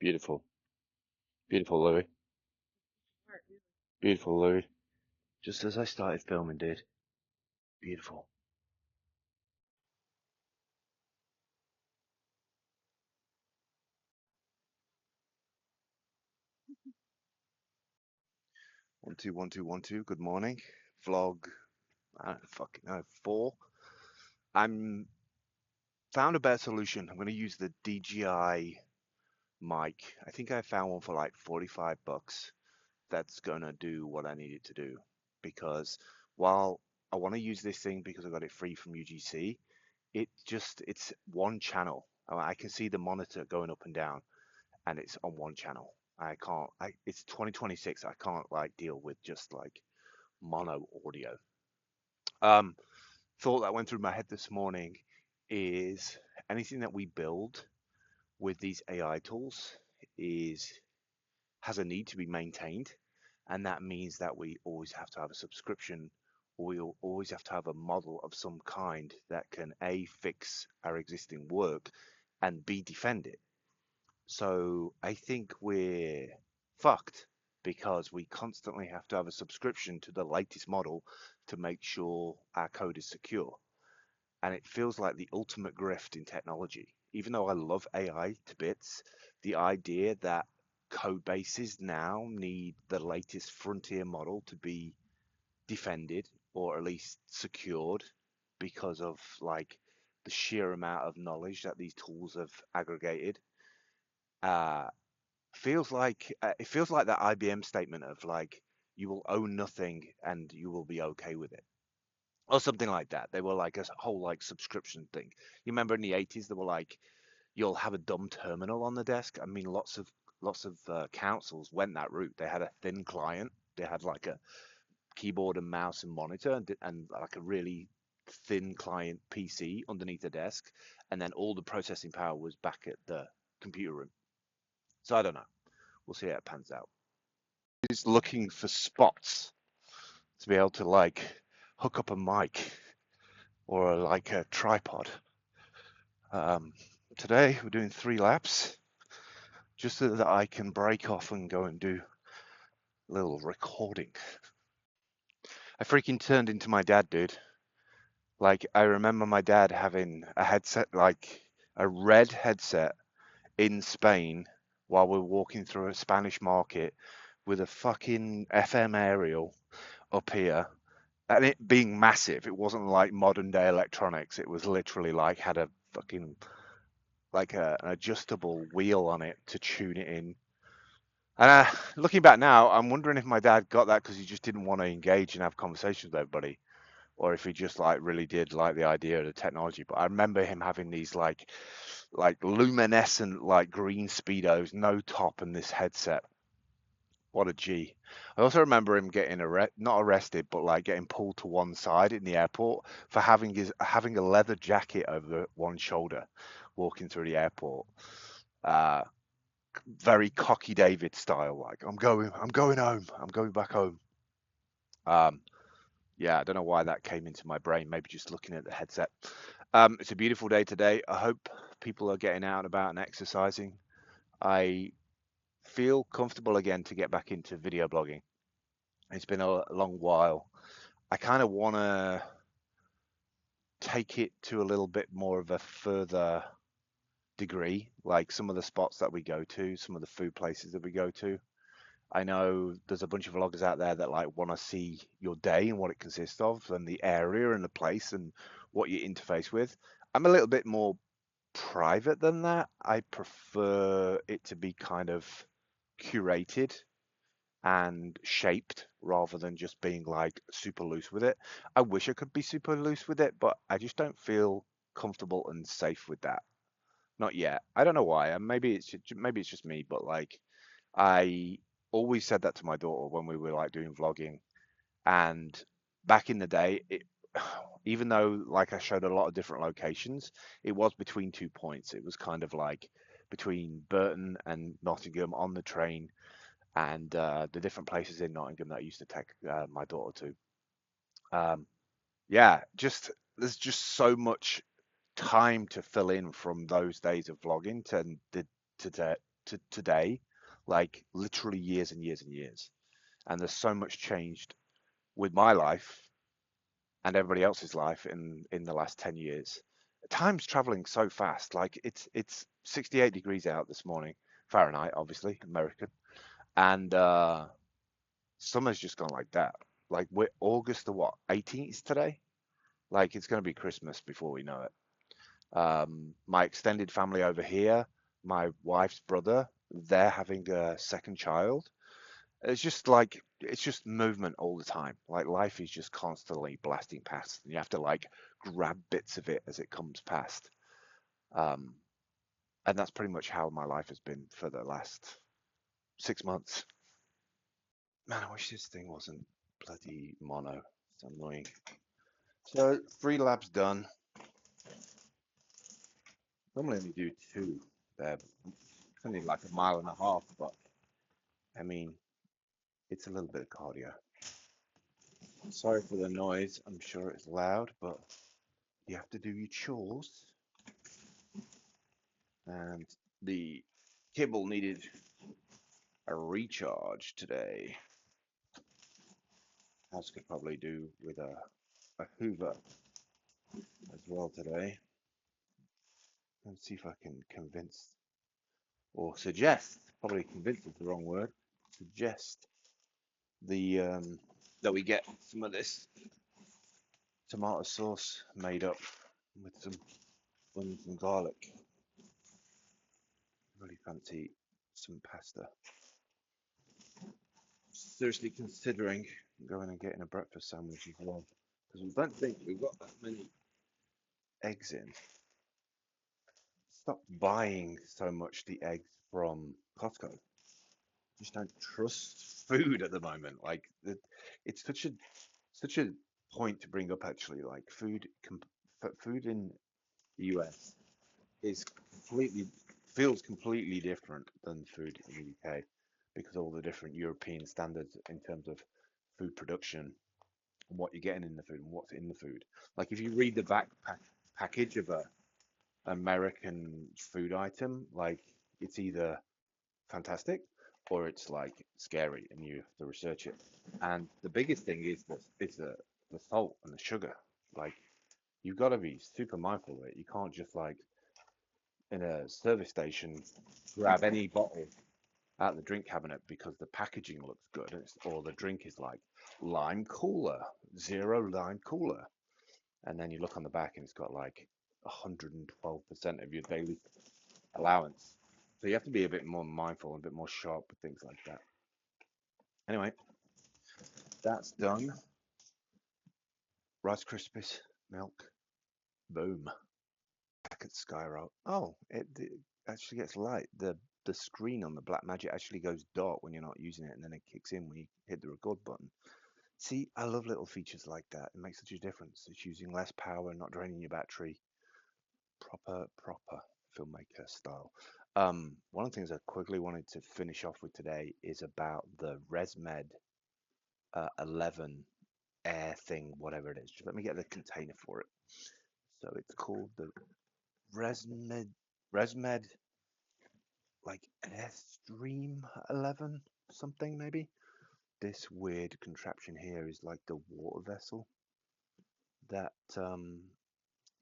Beautiful. Beautiful, Louis. Beautiful, Louis. Just as I started filming, dude. Beautiful. 1 2 1 2 1 2. Good morning. Vlog. I don't fucking know. 4. I'm found a better solution. I'm going to use the DJI mic. I think I found one for like $45. That's going to do what I need it to do. Because while I want to use this thing because I got it free from UGC, it's one channel. I can see the monitor going up and down, and it's on one channel. It's 2026. I can't like deal with just like mono audio. Um, Thought that went through my head this morning is anything that we build with these AI tools is has a need to be maintained, and that means that we always have to have a subscription, or we always have to have a model of some kind that can A, fix our existing work, and B, defend it. So I think we're fucked because we constantly have to have a subscription to the latest model to make sure our code is secure. And it feels like the ultimate grift in technology. Even though I love AI to bits, the idea that code bases now need the latest frontier model to be defended or at least secured because of like the sheer amount of knowledge that these tools have aggregated uh, it feels like that IBM statement of like you will own nothing and you will be okay with it or something like that. They were like a whole like subscription thing. You remember in the 80s they were like you'll have a dumb terminal on the desk. I mean lots of councils went that route. They had a thin client. They had like a keyboard and mouse and monitor and like a really thin client PC underneath the desk, and then all the processing power was back at the computer room. So I don't know. We'll see how it pans out. Is looking for spots to be able to like hook up a mic or like a tripod. Um, Today we're doing 3 laps just so that I can break off and go and do a little recording. I freaking turned into my dad, dude. Like I remember my dad having a headset, like a red headset in Spain while we're walking through a Spanish market with a fucking FM aerial up here and it being massive. It wasn't like modern day electronics. It was literally like had a fucking like an adjustable wheel on it to tune it in. And looking back now, I'm wondering if my dad got that because he just didn't want to engage and have conversations with everybody, or if he just like really did like the idea of the technology. But I remember him having these like luminescent like green speedos, no top, and this headset. What a G. I also remember him getting not arrested, but like getting pulled to one side in the airport for having a leather jacket over one shoulder, walking through the airport. Uh, Very cocky David style, like I'm going home, I'm going back home. Um, yeah, I don't know why that came into my brain. Maybe just looking at the headset. It's a beautiful day today. I hope people are getting out and about and exercising. I feel comfortable again to get back into video blogging. It's been a long while. I kind of want to take it to a little bit more of a further degree, like some of the spots that we go to, some of the food places that we go to. I know there's a bunch of vloggers out there that like want to see your day and what it consists of, and the area and the place and what you interface with. I'm a little bit more private than that. I prefer it to be kind of curated and shaped rather than just being like super loose with it. I wish I could be super loose with it, but I just don't feel comfortable and safe with that. Not yet. I don't know why. And maybe it's just me, but like I always said that to my daughter when we were like doing vlogging. And back in the day, even though like I showed a lot of different locations, it was between 2 points. It was kind of like between Burton and Nottingham on the train and the different places in Nottingham that I used to take my daughter to. Yeah, just there's just so much time to fill in from those days of vlogging to to today, like literally years and years and years. And there's so much changed with my life and everybody else's life in the last 10 years. Time's traveling so fast. Like it's 68 degrees out this morning, Fahrenheit, obviously, American, and summer's just gone like that. Like we're August the what, 18th today? Like it's going to be Christmas before we know it. My extended family over here, my wife's brother, they're having a second child. It's just like it's just movement all the time. Like life is just constantly blasting past, and you have to like grab bits of it as it comes past. Um, and that's pretty much how my life has been for the last 6 months. Man, I wish this thing wasn't bloody mono. It's annoying. So 3 labs done. Normally only do two there. It's only like a mile and a half, but I mean, it's a little bit of cardio. Sorry for the noise. I'm sure it's loud, but you have to do your chores. And the kibble needed a recharge today. As could probably do with a Hoover as well today. Let's see if I can convince or suggest, probably convince is the wrong word, suggest the that we get some of this tomato sauce made up with some onions and garlic. Really fancy some pasta. Seriously considering going and getting a breakfast sandwich as well, because we don't think we've got that many eggs in. Stop buying so much the eggs from Costco. Just don't trust food at the moment. Like it's such a point to bring up actually. Like food in the US is completely feels completely different than food in the UK because of all the different European standards in terms of food production and what you're getting in the food and what's in the food. Like if you read the package of a American food item, like it's either fantastic or it's like scary and you have to research it. And the biggest thing is the salt and the sugar. Like you've got to be super mindful of it. You can't just like in a service station grab any bottle out of the drink cabinet because the packaging looks good or the drink is like lime cooler, zero lime cooler. And then you look on the back and it's got like 112% of your daily allowance. So you have to be a bit more mindful and a bit more sharp with things like that. Anyway, that's done. Rice Krispies, milk, boom. Back at Skyrock. Oh, it actually gets light. The screen on the Black Magic actually goes dark when you're not using it, and then it kicks in when you hit the record button. See, I love little features like that. It makes such a difference. It's using less power, not draining your battery. Proper filmmaker style. One of the things I quickly wanted to finish off with today is about the ResMed 11 Air thing, whatever it is. Just let me get the container for it. So it's called the ResMed like Airstream 11 something maybe. This weird contraption here is like the water vessel that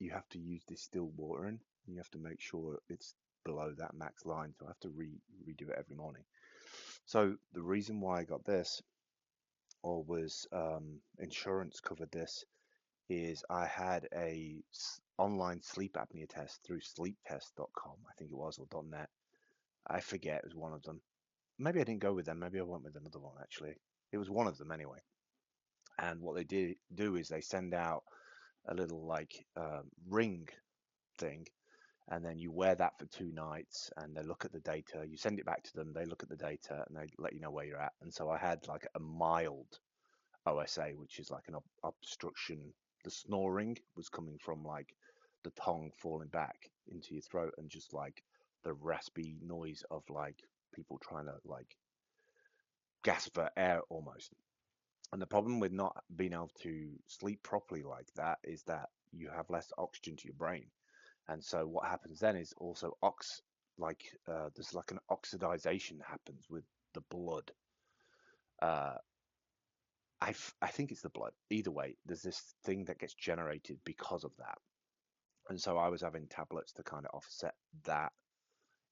you have to use distilled water in. And you have to make sure it's below that max line. So I have to redo it every morning. So the reason why I got this, or was insurance covered this, is I had a online sleep apnea test through sleeptest.com, I think it was, or .net. I forget, it was one of them. Maybe I didn't go with them. Maybe I went with another one actually. It was one of them anyway. And what they do is they send out a little like ring thing, and then you wear that for 2 nights, and they look at the data. You send it back to them. They look at the data, and they let you know where you're at. And so I had like a mild OSA, which is like an obstruction. The snoring was coming from like the tongue falling back into your throat, and just like the raspy noise of like people trying to like gasp for air almost. And the problem with not being able to sleep properly like that is that you have less oxygen to your brain. And so what happens then is also like there's like an oxidization happens with the blood. Uh, I think it's the blood. Either way, there's this thing that gets generated because of that. And so I was having tablets to kind of offset that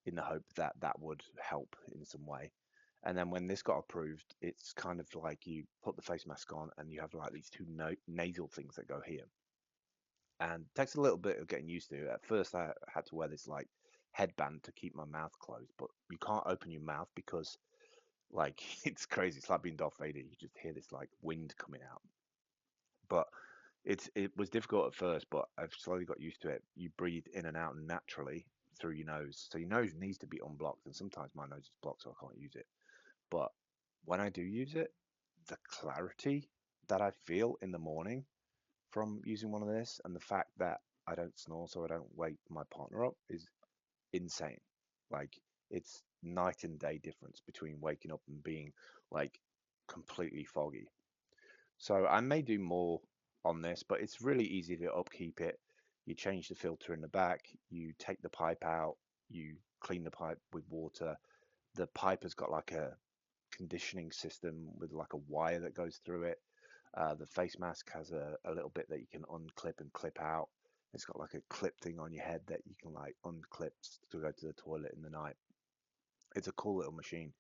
in the hope that that would help in some way. And then when this got approved, it's kind of like you put the face mask on and you have like these two nasal things that go here. And it takes a little bit of getting used to. At first, I had to wear this like headband to keep my mouth closed, but you can't open your mouth because like it's crazy. It's like being Darth Vader. You just hear this like wind coming out. But it was difficult at first, but I've slowly got used to it. You breathe in and out naturally through your nose, so your nose needs to be unblocked. And sometimes my nose is blocked, so I can't use it. But when I do use it, the clarity that I feel in the morning from using one of this, and the fact that I don't snore, so I don't wake my partner up, is insane. Like it's night and day difference between waking up and being like completely foggy. So I may do more on this, but it's really easy to upkeep it. You change the filter in the back, you take the pipe out, you clean the pipe with water. The pipe has got like a conditioning system with like a wire that goes through it. The face mask has a little bit that you can unclip and clip out. It's got like a clip thing on your head that you can like unclip to go to the toilet in the night. It's a cool little machine,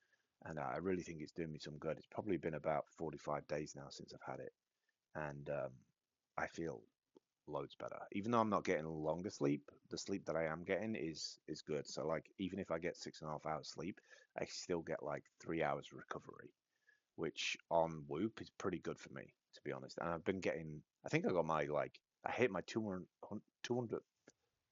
and I really think it's doing me some good. It's probably been about 45 days now since I've had it, and I feel loads better. Even though I'm not getting longer sleep, the sleep that I am getting is good. So like even if I get 6.5 hours sleep, I still get like 3 hours recovery, which on Whoop is pretty good for me, to be honest. And I've been getting, I think I got my like, I hit my 200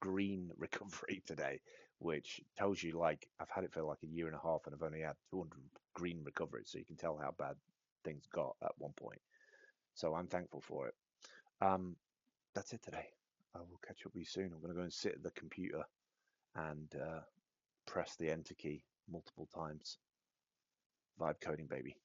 green recovery today, which tells you like I've had it for like a year and a half and I've only had 200 green recovery. So you can tell how bad things got at one point. So I'm thankful for it. Um, that's it today. I will catch up with you soon. I'm going to go and sit at the computer and press the enter key multiple times. Vibe coding, baby.